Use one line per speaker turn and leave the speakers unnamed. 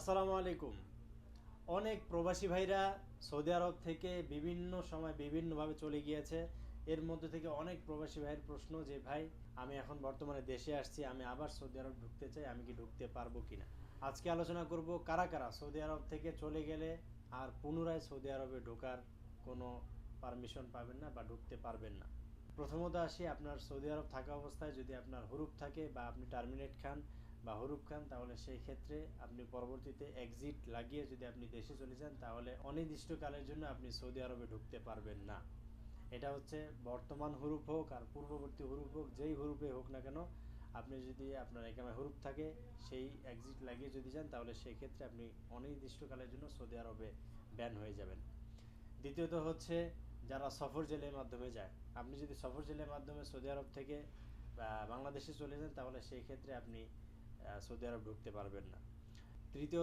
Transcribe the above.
আসসালামু আলাইকুম। অনেক প্রবাসী ভাইরা সৌদি আরব থেকে বিভিন্ন সময় বিভিন্নভাবে চলে গিয়েছে। এর মধ্যে থেকে অনেক প্রবাসী ভাইয়ের প্রশ্ন যে ভাই, আমি এখন বর্তমানে দেশে আসছি, আমি আবার সৌদি আরব ঢুকতে চাই, আমি কি ঢুকতে পারবো কিনা। আজকে আলোচনা করব কারা কারা সৌদি আরব থেকে চলে গেলে আর পুনরায় সৌদি আরবে ঢোকার কোনো পারমিশন পাবেন না বা ঢুকতে পারবেন না। প্রথমত আসি, আপনার সৌদি আরব থাকা অবস্থায় যদি আপনার হুরুপ থাকে বা আপনি টার্মিনেট খান বা হুরুপ খান, তাহলে সেই ক্ষেত্রে আপনি পরবর্তীতে এক্সিট লাগিয়ে যদি আপনি দেশে চলে যান, তাহলে অনির্দিষ্টকালের জন্য আপনি সৌদি আরবে ঢুকতে পারবেন না। এটা হচ্ছে বর্তমান হুরুপ হোক আর পূর্ববর্তী হুরুপ হোক, যেই হুরুপে হোক না কেন, আপনি যদি আপনার একামে হুরুপ থাকে সেই এক্সিট লাগিয়ে যদি যান, তাহলে সেই ক্ষেত্রে আপনি অনির্দিষ্টকালের জন্য সৌদি আরবে ব্যান হয়ে যাবেন। দ্বিতীয়ত হচ্ছে, যারা সফর জেলের মাধ্যমে যায়, আপনি যদি সফর জেলের মাধ্যমে সৌদি আরব থেকে বাংলাদেশে চলে যান, তাহলে সেই ক্ষেত্রে আপনি সৌদি আরব ঢুকতে পারবেন না। তৃতীয়ত